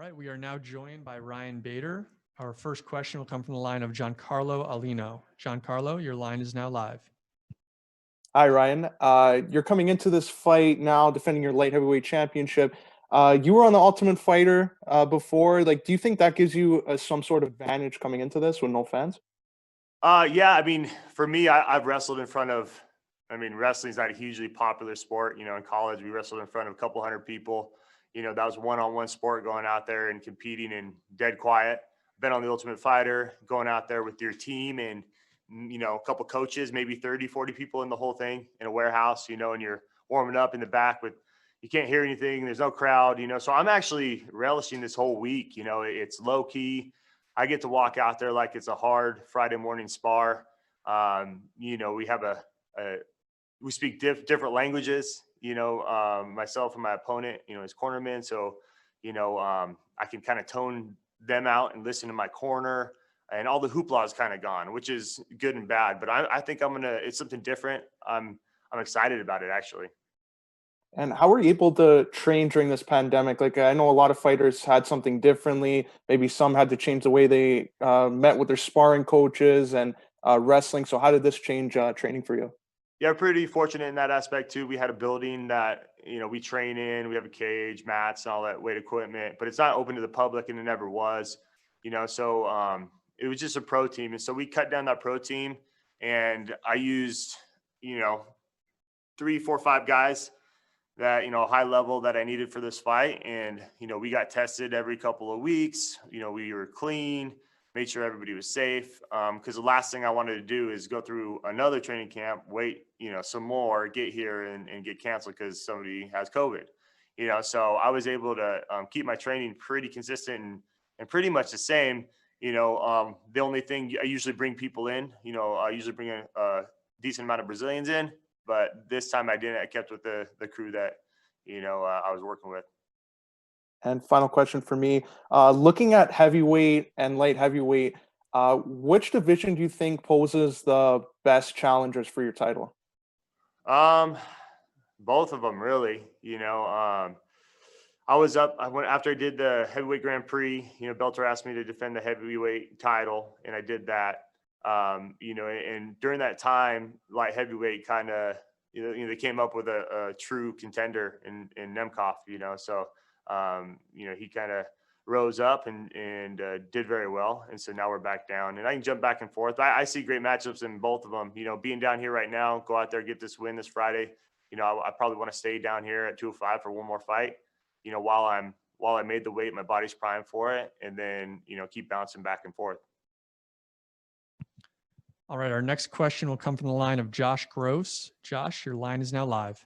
right, we are now joined by Ryan Bader. Our first question will come from the line of Giancarlo Alino. Giancarlo, your line is now live. Hi, Ryan. You're coming into this fight now defending your light heavyweight championship. You were on the Ultimate Fighter before. Like, do you think that gives you some sort of advantage coming into this with no fans? Yeah, I mean, for me, I've wrestled in front of, wrestling's not a hugely popular sport. In college, we wrestled in front of a couple hundred people. That was one-on-one sport, going out there and competing in dead quiet. Been on the Ultimate Fighter, going out there with your team and, a couple coaches, maybe 30, 40 people in the whole thing in a warehouse, and you're warming up in the back with, you can't hear anything. There's no crowd, so I'm actually relishing this whole week. It's low key. I get to walk out there like it's a hard Friday morning spar. We have we speak different languages, myself and my opponent, his cornerman. So, I can kind of tone them out and listen to my corner, and all the hoopla is kind of gone, which is good and bad. But I think it's something different. I'm excited about it, actually. And how were you able to train during this pandemic? Like, I know a lot of fighters had something differently. Maybe some had to change the way they met with their sparring coaches and wrestling. So how did this change training for you? Yeah, pretty fortunate in that aspect too. We had a building that, we train in, we have a cage, mats, and all that weight equipment, but it's not open to the public, and it never was, so it was just a pro team. And so we cut down that pro team, and I used, 3, 4, 5 guys that, high level that I needed for this fight. And, we got tested every couple of weeks. We were clean, made sure everybody was safe. Because the last thing I wanted to do is go through another training camp, wait, some more, get here and get canceled because somebody has COVID. So I was able to keep my training pretty consistent and pretty much the same. The only thing, I usually bring people in, I usually bring a decent amount of Brazilians in, but this time I didn't. I kept with the crew that, I was working with. And final question for me, looking at heavyweight and light heavyweight, which division do you think poses the best challengers for your title? Both of them, really. I went after I did the heavyweight Grand Prix. Bellator asked me to defend the heavyweight title, and I did that. And during that time, light heavyweight kind of, they came up with a true contender in Nemkov. So he kind of rose up and did very well. And so now we're back down, and I can jump back and forth. I see great matchups in both of them. Being down here right now, go out there, get this win this Friday. I probably want to stay down here at 205 for one more fight. While I made the weight, my body's primed for it, and then keep bouncing back and forth. All right, our next question will come from the line of Josh Gross. Josh, your line is now live.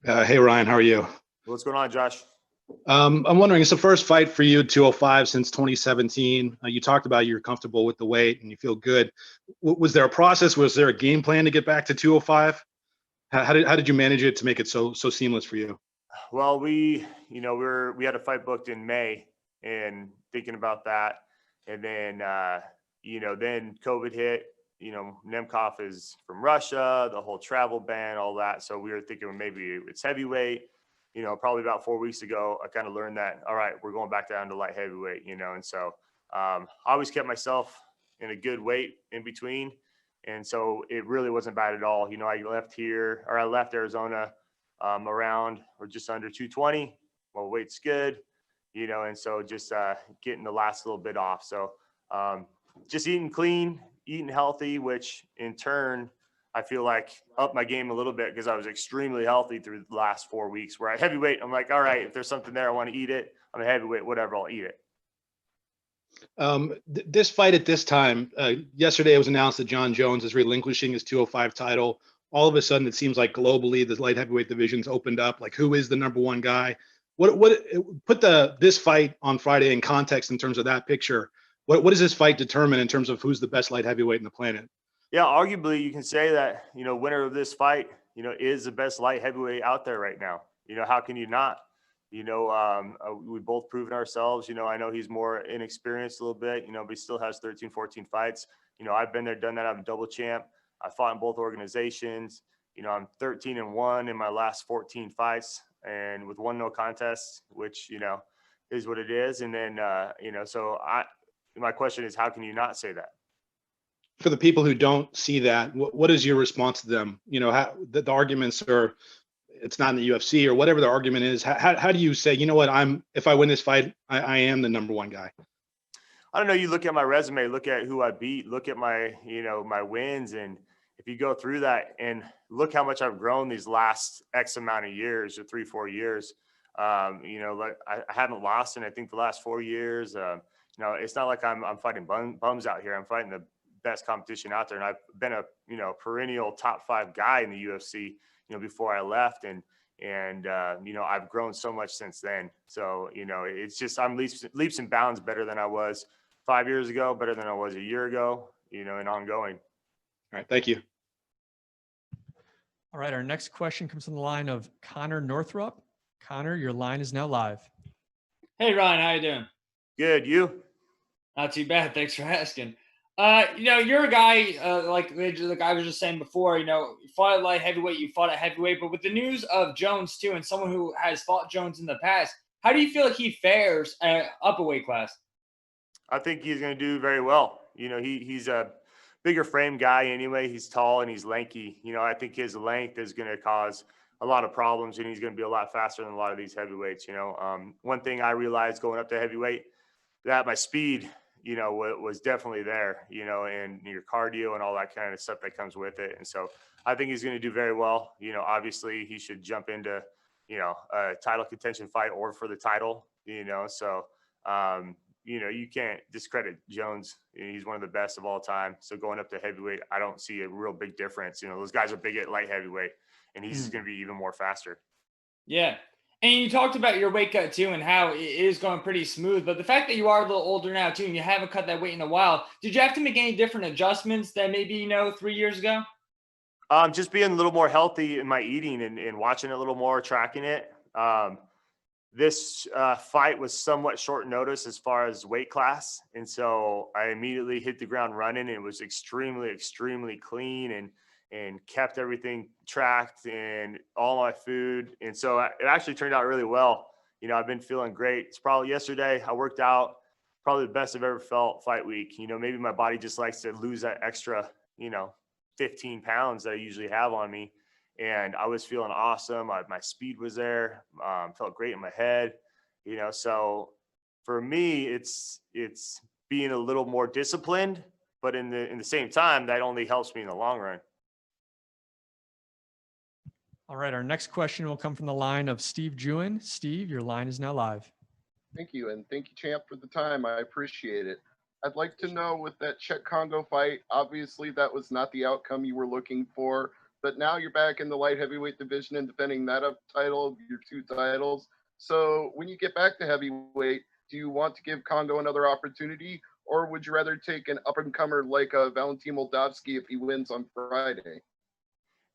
Hey, Ryan, how are you? What's going on, Josh? I'm wondering, it's the first fight for you, 205, since 2017. You talked about you're comfortable with the weight and you feel good. Was there a process? Was there a game plan to get back to 205? How did you manage it to make it so seamless for you? Well, we had a fight booked in May, and thinking about that, and then then COVID hit. Nemkov is from Russia, the whole travel ban, all that. So we were thinking maybe it's heavyweight. Probably about 4 weeks ago, I kind of learned that, all right, we're going back down to light heavyweight, and so I always kept myself in a good weight in between. And so it really wasn't bad at all. I left Arizona around or just under 220. Well, weight's good, and so just getting the last little bit off. So just eating clean, eating healthy, which in turn, I feel like upped my game a little bit because I was extremely healthy through the last 4 weeks. Where at heavyweight, I'm like, all right, if there's something there, I want to eat it. I'm a heavyweight, whatever, I'll eat it. This fight at this time, yesterday it was announced that John Jones is relinquishing his 205 title. All of a sudden, it seems like globally the light heavyweight division's opened up. Like, who is the number one guy? What put this fight on Friday in context in terms of that picture? What does this fight determine in terms of who's the best light heavyweight in the planet? Yeah, arguably you can say that, winner of this fight, is the best light heavyweight out there right now. How can you not? We both proven ourselves. I know he's more inexperienced a little bit, but he still has 13, 14 fights. I've been there, done that. I'm a double champ. I fought in both organizations. I'm 13-1 in my last 14 fights, and with 1 no contest, which, is what it is. And then, so my question is, how can you not say that? For the people who don't see that, what is your response to them? How the arguments are, it's not in the UFC or whatever the argument is. How do you say, you know what, if I win this fight, I am the number one guy? I don't know. You look at my resume, look at who I beat, look at my, my wins. And if you go through that and look how much I've grown these last X amount of years or 3-4 years, like I haven't lost in, I think, the last 4 years. It's not like I'm fighting bums out here. I'm fighting the best competition out there. And I've been a, perennial top 5 guy in the UFC, before I left. And I've grown so much since then. So, it's just, I'm leaps and bounds better than I was 5 years ago, better than I was a year ago, and ongoing. All right. Thank you. All right. Our next question comes from the line of Connor Northrup. Connor, your line is now live. Hey, Ryan, how you doing? Good. You? Not too bad. Thanks for asking. You're a guy, like I was just saying before, you fought at light heavyweight, you fought at heavyweight, but with the news of Jones too, and someone who has fought Jones in the past, how do you feel like he fares up a weight class? I think he's going to do very well. He's a bigger frame guy anyway. He's tall and he's lanky. I think his length is going to cause a lot of problems, and he's going to be a lot faster than a lot of these heavyweights. One thing I realized going up to heavyweight, that my speed, was definitely there, and your cardio and all that kind of stuff that comes with it. And so I think he's going to do very well. Obviously he should jump into, a title contention fight or for the title, so, you can't discredit Jones. He's one of the best of all time. So going up to heavyweight, I don't see a real big difference. Those guys are big at light heavyweight, and he's going to be even more faster. Yeah. And you talked about your weight cut too and how it is going pretty smooth. But the fact that you are a little older now too, and you haven't cut that weight in a while, did you have to make any different adjustments than maybe, 3 years ago? Just being a little more healthy in my eating and watching it a little more, tracking it. This fight was somewhat short notice as far as weight class. And so I immediately hit the ground running, and it was extremely, extremely clean and kept everything tracked and all my food. And so it actually turned out really well. I've been feeling great. It's probably yesterday I worked out, probably the best I've ever felt fight week. Maybe my body just likes to lose that extra, 15 pounds that I usually have on me. And I was feeling awesome. My speed was there. Felt great in my head, so for me, it's being a little more disciplined, but in the same time, that only helps me in the long run. All right. Our next question will come from the line of Steve Jewin. Steve, your line is now live. Thank you. And thank you, champ, for the time. I appreciate it. I'd like to know, with that Czech Kongo fight, obviously that was not the outcome you were looking for, but now you're back in the light heavyweight division and defending that title, your 2 titles. So when you get back to heavyweight, do you want to give Kongo another opportunity, or would you rather take an up-and-comer like Valentin Moldavsky if he wins on Friday?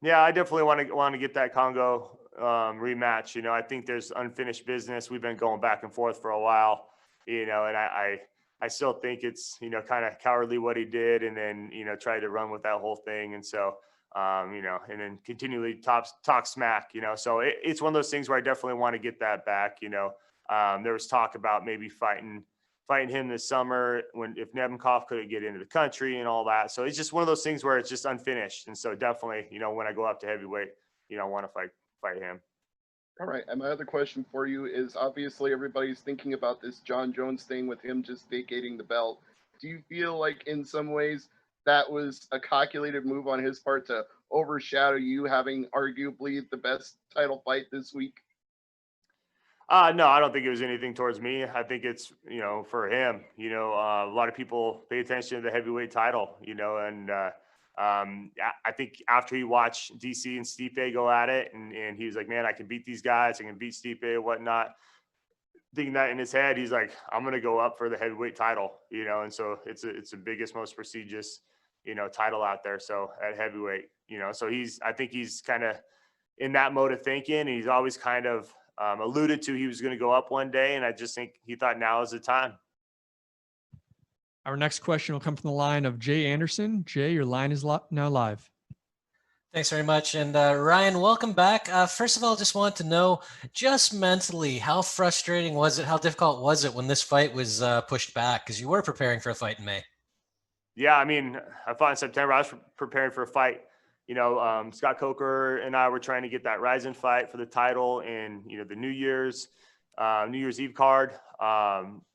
Yeah, I definitely want to get that Kongo rematch. I think there's unfinished business. We've been going back and forth for a while, and I still think it's, kind of cowardly what he did, and then, tried to run with that whole thing. And so, and then continually talk smack, so it's one of those things where I definitely want to get that back. There was talk about maybe fighting him this summer if Nemkov couldn't get into the country and all that. So it's just one of those things where it's just unfinished. And so definitely, when I go up to heavyweight, I want to fight him. All right. And my other question for you is, obviously everybody's thinking about this John Jones thing with him just vacating the belt. Do you feel like in some ways that was a calculated move on his part to overshadow you having arguably the best title fight this week? No, I don't think it was anything towards me. I think it's, for him, a lot of people pay attention to the heavyweight title, and I think after he watched DC and Stipe go at it, and he was like, man, I can beat these guys. I can beat Stipe and whatnot. Thinking that in his head, he's like, I'm going to go up for the heavyweight title, and so it's the biggest, most prestigious, title out there. So at heavyweight, so I think he's kind of in that mode of thinking. And he's always kind of alluded to he was going to go up one day. And I just think he thought now is the time. Our next question will come from the line of Jay Anderson. Jay, your line is now live. Thanks very much. And Ryan, welcome back. First of all, just want to know, just mentally, how frustrating was it? How difficult was it when this fight was pushed back? Because you were preparing for a fight in May. Yeah, I mean, I fought in September. I was preparing for a fight. Scott Coker and I were trying to get that Ryzen fight for the title, and the New Year's Eve card.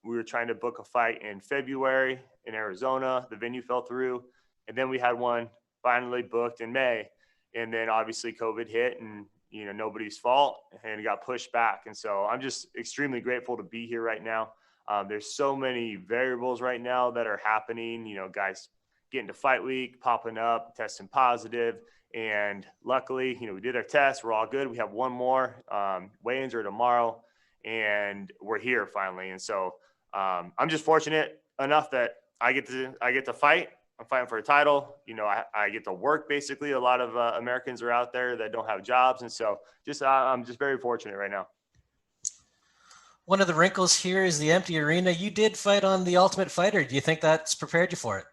We were trying to book a fight in February in Arizona. The venue fell through, and then we had one finally booked in May, and then obviously COVID hit, and nobody's fault, and it got pushed back. And so I'm just extremely grateful to be here right now. There's so many variables right now that are happening, guys getting to fight week, popping up, testing positive. And luckily, we did our test. We're all good. We have one more. Weigh-ins are tomorrow, and we're here finally. And so I'm just fortunate enough that I get to fight. I'm fighting for a title. I get to work basically. A lot of Americans are out there that don't have jobs. And so I'm just very fortunate right now. One of the wrinkles here is the empty arena. You did fight on The Ultimate Fighter. Do you think that's prepared you for it?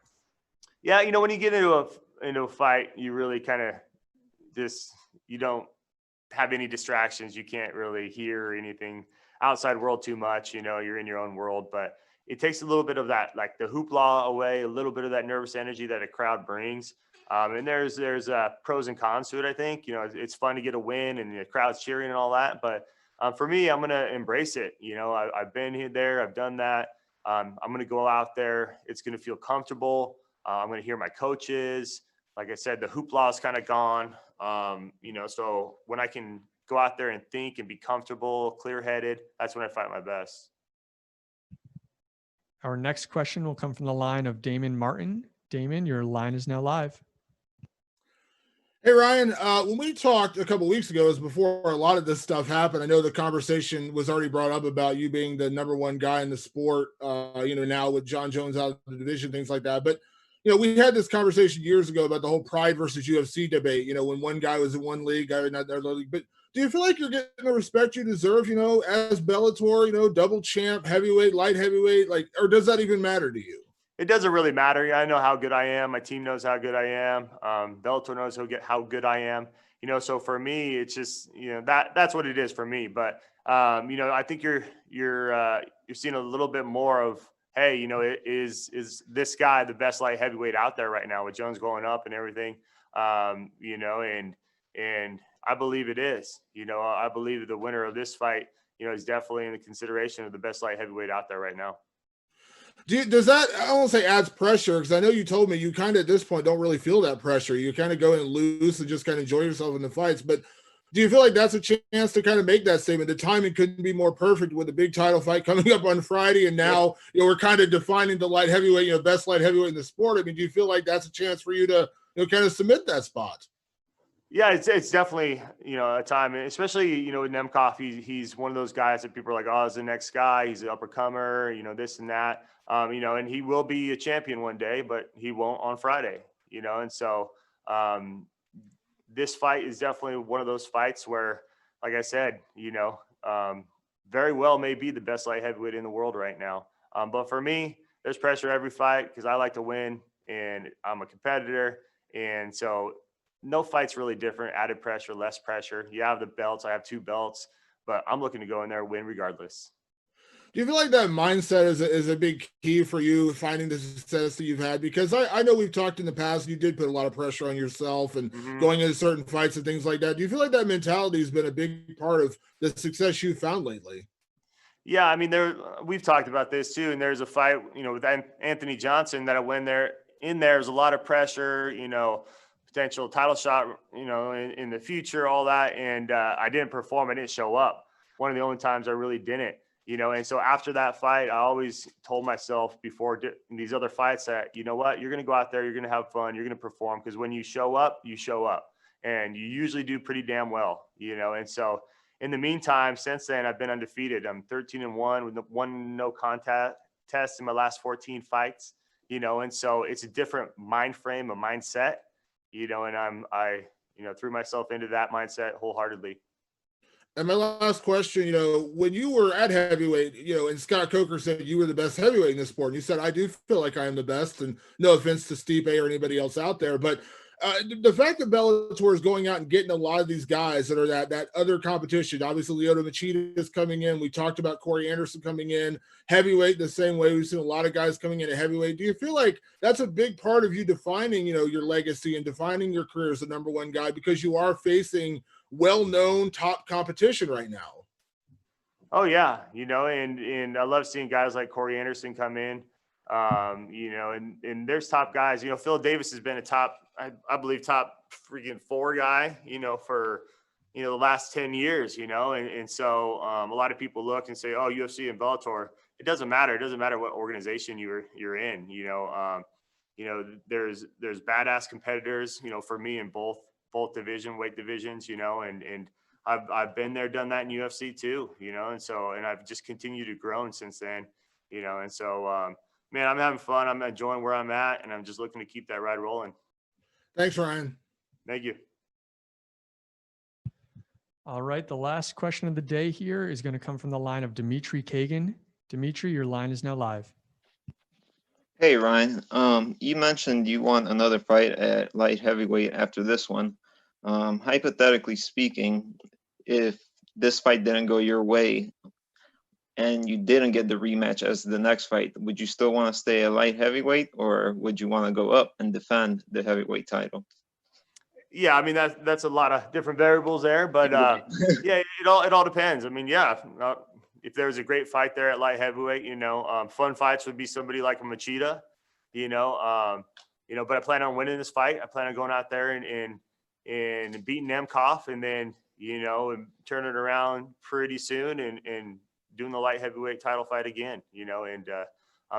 Yeah, when you get into a fight, you really kind of you don't have any distractions. You can't really hear anything outside world too much. You're in your own world, but it takes a little bit of that, like the hoopla away, a little bit of that nervous energy that a crowd brings. And there's pros and cons to it. I think, it's fun to get a win and the crowd's cheering and all that, but for me, I'm going to embrace it. I've been there. I've done that. I'm going to go out there. It's going to feel comfortable. I'm going to hear my coaches. Like I said, the hoopla is kind of gone. So when I can go out there and think and be comfortable, clear-headed, that's when I fight my best. Our next question will come from the line of Damon Martin. Damon, your line is now live. Hey, Ryan, when we talked a couple weeks ago, it was before a lot of this stuff happened. I know the conversation was already brought up about you being the number one guy in the sport, now with John Jones out of the division, things like that. But, we had this conversation years ago about the whole Pride versus UFC debate, when one guy was in one league, guy in another league. But do you feel like you're getting the respect you deserve, as Bellator, double champ, heavyweight, light heavyweight, or does that even matter to you? It doesn't really matter. I know how good I am. My team knows how good I am. Bellator knows how good I am. So for me, it's just that's what it is for me. But I think you're seeing a little bit more of, hey, is this guy the best light heavyweight out there right now with Jones going up and everything? And I believe it is. I believe the winner of this fight, is definitely in the consideration of the best light heavyweight out there right now. Does that, I don't want to say adds pressure, because I know you told me you kind of at this point don't really feel that pressure. You kind of go in loose and just kind of enjoy yourself in the fights. But do you feel like that's a chance to kind of make that statement? The timing couldn't be more perfect with a big title fight coming up on Friday, and now we're kind of defining the light heavyweight, best light heavyweight in the sport. I mean, do you feel like that's a chance for you to kind of submit that spot? Yeah, it's definitely a time, especially with Nemkov. He's one of those guys that people are like, oh, he's the next guy. He's an uppercomer, this and that. And he will be a champion one day, but he won't on Friday. And so this fight is definitely one of those fights where, like I said, very well may be the best light heavyweight in the world right now. But for me, there's pressure every fight because I like to win and I'm a competitor, and so no fight's really different. Added pressure, less pressure. You have the belts. I have 2 belts, but I'm looking to go in there and win regardless. Do you feel like that mindset is a big key for you finding the success that you've had? Because I know we've talked in the past, you did put a lot of pressure on yourself and going into certain fights and things like that. Do you feel like that mentality has been a big part of the success you've found lately? Yeah, I mean, we've talked about this too, and there's a fight, with Anthony Johnson that I went there. In there's a lot of pressure, potential title shot, in the future, all that. And I didn't perform. I didn't show up. One of the only times I really didn't, and so after that fight, I always told myself before these other fights that, what, you're going to go out there, you're going to have fun, you're going to perform. Because when you show up, and you usually do pretty damn well, and so in the meantime, since then, I've been undefeated. I'm 13-1 with 1 no contest test in my last 14 fights, and so it's a different mind frame, a mindset, and I threw myself into that mindset wholeheartedly. And my last question, when you were at heavyweight, and Scott Coker said you were the best heavyweight in the sport, and you said, I do feel like I am the best, and no offense to Stipe or anybody else out there, but the fact that Bellator is going out and getting a lot of these guys that are that other competition, obviously Lyoto Machida is coming in. We talked about Corey Anderson coming in. Heavyweight the same way. We've seen a lot of guys coming in at heavyweight. Do you feel like that's a big part of you defining, your legacy and defining your career as the number one guy, because you are facing well-known top competition right now? Oh yeah, and I love seeing guys like Corey Anderson come in. And there's top guys. Phil Davis has been a top, I believe, top freaking 4 guy, for the last 10 years, and so a lot of people look and say, oh, UFC and Bellator. It doesn't matter. It doesn't matter what organization you're in. There's badass competitors, for me in both weight divisions, and I've been there, done that in UFC too, and I've just continued to grow since then, and so man, I'm having fun. I'm enjoying where I'm at, and I'm just looking to keep that ride rolling. Thanks, Ryan. Thank you. All right. The last question of the day here is going to come from the line of Dimitri Kagan. Dimitri, your line is now live. Hey, Ryan. You mentioned you want another fight at light heavyweight after this one. Hypothetically speaking, if this fight didn't go your way and you didn't get the rematch as the next fight, would you still want to stay a light heavyweight, or would you want to go up and defend the heavyweight title? Yeah, I mean that's a lot of different variables there, but yeah, it all depends. I mean, yeah, if there's a great fight there at light heavyweight, fun fights would be somebody like a Machida, but I plan on winning this fight. I plan on going out there and beating Nemkov, and then and turn it around pretty soon and doing the light heavyweight title fight again, and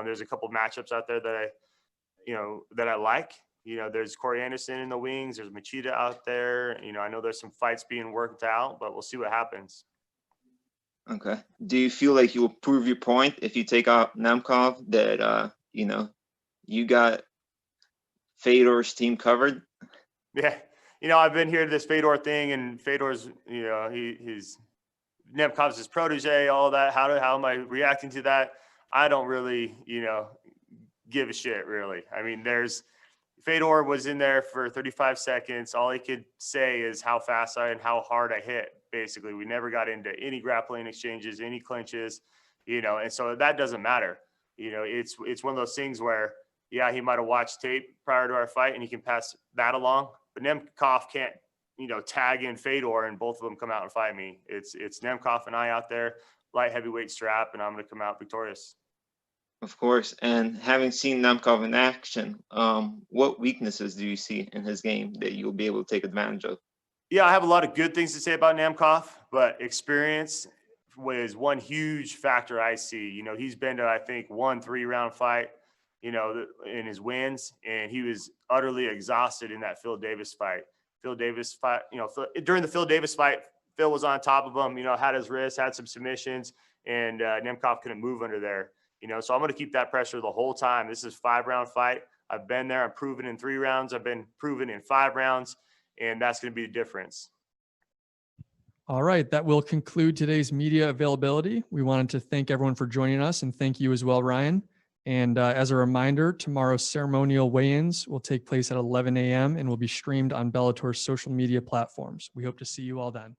there's a couple matchups out there that I like. There's Corey Anderson in the wings. There's Machida out there. I know there's some fights being worked out, but we'll see what happens. Okay. Do you feel like you'll prove your point if you take out Nemkov that, you got Fedor's team covered? Yeah. I've been here to this Fedor thing, and Fedor's, he's Nemkov's his protege, all that. How am I reacting to that? I don't really, give a shit, really. I mean, Fedor was in there for 35 seconds. All he could say is how fast and how hard I hit. Basically, we never got into any grappling exchanges, any clinches, and so that doesn't matter. It's one of those things where, yeah, he might have watched tape prior to our fight and he can pass that along, but Nemkov can't, tag in Fedor and both of them come out and fight me. It's Nemkov and I out there, light heavyweight strap, and I'm going to come out victorious. Of course. And having seen Nemkov in action, what weaknesses do you see in his game that you'll be able to take advantage of? Yeah, I have a lot of good things to say about Nemkov, but experience was one huge factor I see. He's been to, I think, 1 3-round fight, in his wins, and he was utterly exhausted in that Phil Davis fight. During the Phil Davis fight, Phil was on top of him, had his wrist, had some submissions, and Nemkov couldn't move under there. So I'm going to keep that pressure the whole time. This is a 5-round fight. I've been there. I'm proven in 3 rounds. I've been proven in 5 rounds, and that's going to be the difference. All right. That will conclude today's media availability. We wanted to thank everyone for joining us, and thank you as well, Ryan. And as a reminder, tomorrow's ceremonial weigh-ins will take place at 11 a.m. and will be streamed on Bellator's social media platforms. We hope to see you all then.